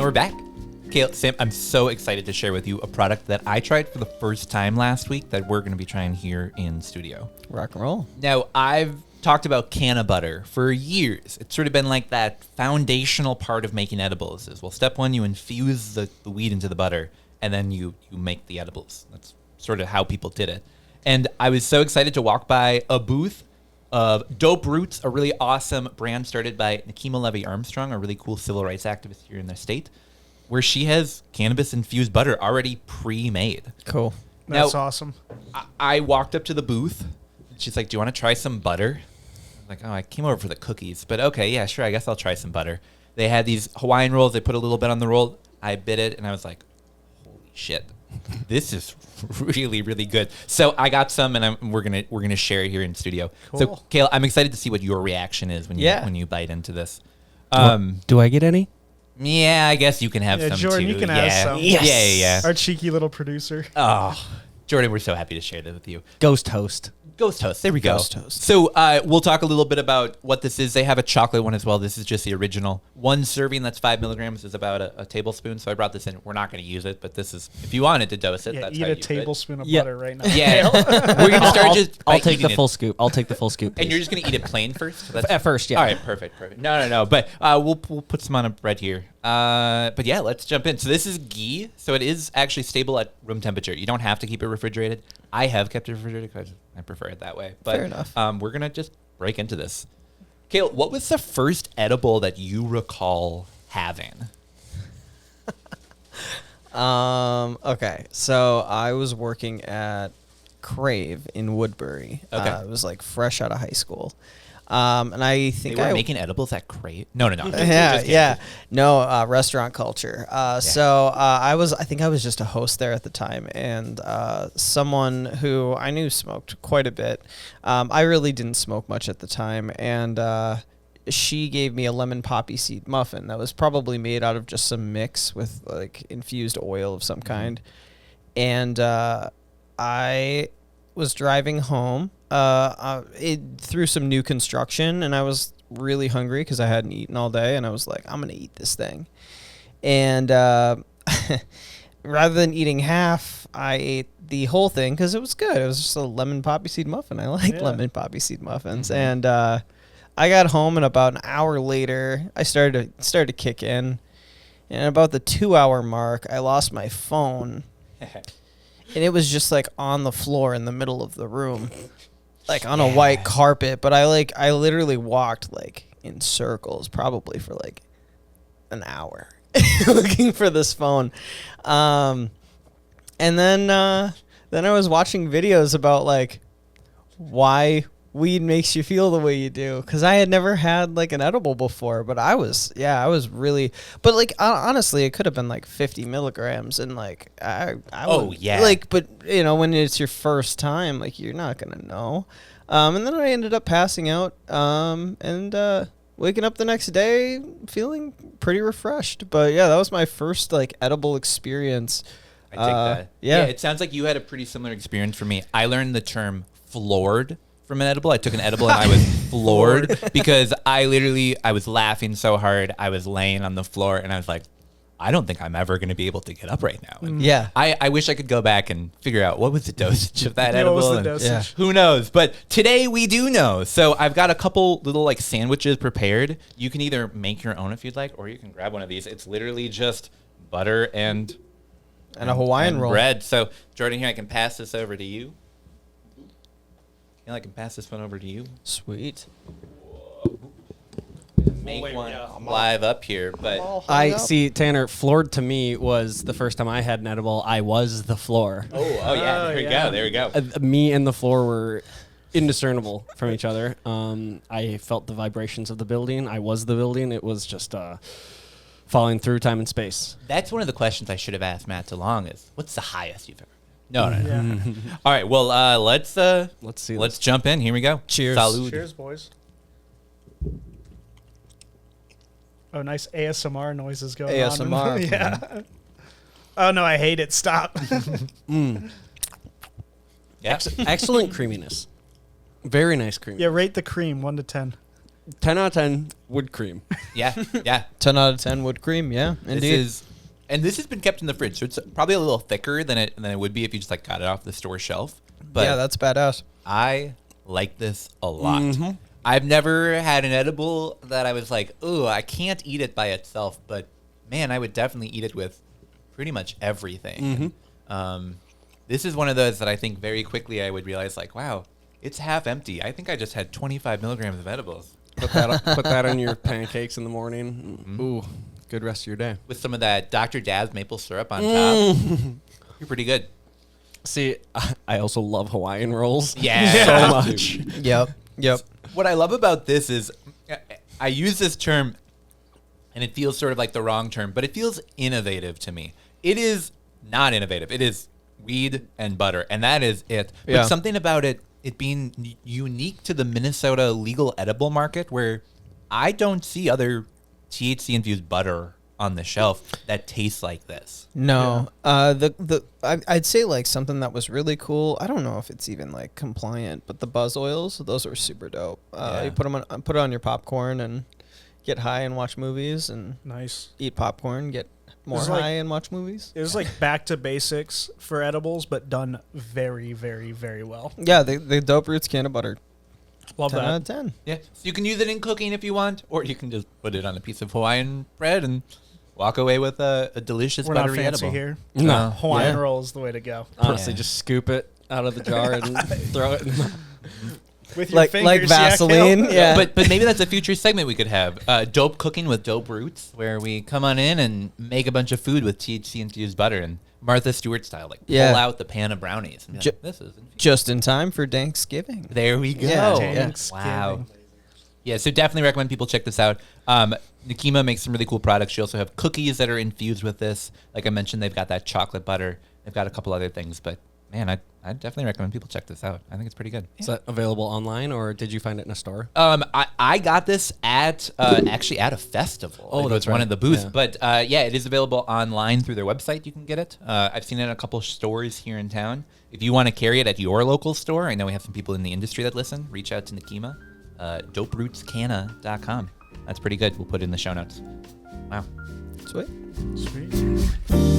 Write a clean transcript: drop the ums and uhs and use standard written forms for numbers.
And we're back. Kale, Sam, I'm so excited to share with you a product that I tried for the first time last week that we're going to be trying here in studio. Rock and roll. Now, I've talked about CannAButter for years. It's sort of been like that foundational part of making edibles. Is, well, step one, you infuse the weed into the butter, and then you make the edibles. That's sort of how people did it. And I was so excited to walk by a booth of Dope Roots, a really awesome brand started by Nikema Levy-Armstrong, a really cool civil rights activist here in the state, where she has cannabis-infused butter already pre-made. Cool. That's Now, awesome. I walked up to the booth. She's like, do you want to try some butter? I was like, oh, I came over for the cookies. But okay, yeah, sure, I guess I'll try some butter. They had these Hawaiian rolls. They put a little bit on the roll. I bit it, and I was like, holy shit. This is really, really good. So I got some, and we're gonna share it here in studio. Cool. So, Kale, I'm excited to see what your reaction is when you bite into this. Do I get any? Yeah, I guess you can have some Jordan, too. you can have some. Yes. Yeah. Our cheeky little producer. Oh, Jordan, we're so happy to share this with you. Ghost host. Ghost Toast. There we go. Ghost Toast. So we'll talk a little bit about what this is. They have a chocolate one as well. This is just the original. One serving that's 5 milligrams is about a tablespoon. So I brought this in. We're not going to use it, but this is, if you wanted to dose it, Yeah, that's eat how a you do it. tablespoon of Yeah. butter right now. Yeah. We're going to start just by I'll take the eating full it. scoop. I'll take the full scoop. And please. you're just going to eat it plain first? That's, At first, yeah. All right, perfect. No. But we'll put some on a bread here. But yeah, let's jump in. So this is ghee. So it is actually stable at room temperature. You don't have to keep it refrigerated. I have kept it refrigerated because I prefer it that way. But Fair enough. We're going to just break into this. Kale, what was the first edible that you recall having? Okay. So I was working at Crave in Woodbury. Okay. It was like fresh out of high school. And I think They were I making edibles at Crate? No. yeah. No, restaurant culture. So I think I was just a host there at the time, and someone who I knew smoked quite a bit. I really didn't smoke much at the time, and she gave me a lemon poppy seed muffin that was probably made out of just some mix with like infused oil of some kind. And I was driving home through some new construction, and I was really hungry because I hadn't eaten all day, and I was like, I'm gonna eat this thing. And rather than eating half, I ate the whole thing because it was good. It was just a lemon poppy seed muffin. I like lemon poppy seed muffins. And I got home, and about an hour later, I started to kick in. And about the 2-hour mark, I lost my phone. And it was just like on the floor in the middle of the room, like on a white carpet. But I literally walked like in circles, probably for like an hour, looking for this phone. And then I was watching videos about like why weed makes you feel the way you do, because I had never had like an edible before, but I was really, but like honestly it could have been like 50 milligrams, and like I like, but you know, when it's your first time, like you're not gonna know. And then I ended up passing out and waking up the next day feeling pretty refreshed. But yeah, that was my first like edible experience. I take that. Yeah, it sounds like you had a pretty similar experience for me. I learned the term floored from an edible. I took an edible and I was floored because I was laughing so hard. I was laying on the floor and I was like, I don't think I'm ever going to be able to get up right now. And I wish I could go back and figure out what was the dosage of that edible. What was the dosage? Who knows? But today we do know. So I've got a couple little like sandwiches prepared. You can either make your own if you'd like, or you can grab one of these. It's literally just butter and a Hawaiian roll. Bread. So Jordan, here, I can pass this over to you. I can pass this one over to you. Sweet. Make one live up here, but I see, Tanner, floored to me was the first time I had an edible. I was the floor. Oh yeah, there we go. Me and the floor were indiscernible from each other. I felt the vibrations of the building. I was the building. It was just falling through time and space. That's one of the questions I should have asked Matt DeLong is, what's the highest you've ever? No. Yeah. All right, well, let's see. Let's jump in. Here we go. Cheers. Salud. Cheers, boys. Oh, nice ASMR noises going on. ASMR. Yeah. Oh, no, I hate it. Stop. Yeah. Excellent creaminess. Very nice cream. Yeah, rate the cream, 1 to 10. 10 out of 10 wood cream. Yeah, yeah. 10 out of 10 wood cream. Yeah, indeed. This has been kept in the fridge, so it's probably a little thicker than it would be if you just like got it off the store shelf. But yeah, that's badass. I like this a lot. Mm-hmm. I've never had an edible that I was like, "Ooh, I can't eat it by itself," but man, I would definitely eat it with pretty much everything. This is one of those that I think very quickly I would realize, like, wow, it's half empty. I think I just had 25 milligrams of edibles Put that on your pancakes in the morning. Ooh, good rest of your day. with some of that Dr. Dab's maple syrup on top. You're pretty good. See, I also love Hawaiian rolls. Yeah. So much. Yep. What I love about this is I use this term and it feels sort of like the wrong term, but it feels innovative to me. It is not innovative. It is weed and butter, and that is it. But Yeah. something about it being unique to the Minnesota legal edible market where I don't see other THC-infused butter on the shelf that tastes like this. No, I'd say like something that was really cool. I don't know if it's even like compliant, but the buzz oils, those were super dope. You put it on your popcorn and get high and watch movies, and Nice. eat popcorn, get more It's like- high and watch movies. It was like back to basics for edibles, but done very, very, very well. Yeah, the Dope Roots CannAButter. Love 10 out of that. 10. Yeah, so you can use it in cooking if you want, or you can just put it on a piece of Hawaiian bread and walk away with a delicious We're not buttery fancy edible. here. No. Hawaiian Yeah. roll is the way to go. Honestly, Yeah. just scoop it out of the jar and throw it in the With your Like fingers, Vaseline. Kale. Yeah. But maybe that's a future segment we could have. Dope cooking with dope roots, where we come on in and make a bunch of food with THC infused butter and Martha Stewart style, like Yeah. pull out the pan of brownies. And be like, this is infused. Just in time for Thanksgiving. There we go. Yeah. Thanksgiving. Wow. Yeah, so definitely recommend people check this out. Nikima makes some really cool products. She also have cookies that are infused with this. Like I mentioned, they've got that chocolate butter. They've got a couple other things, but man, I definitely recommend people check this out. I think it's pretty good. Is that available online, or did you find it in a store? I got this at actually at a festival. Oh, It was that's one right. of the booths. Yeah. But yeah, it is available online through their website. You can get it. I've seen it in a couple stores here in town. If you want to carry it at your local store, I know we have some people in the industry that listen. Reach out to Nikima. DopeRootsCanna.com. That's pretty good. We'll put it in the show notes. Wow. Sweet. Sweet.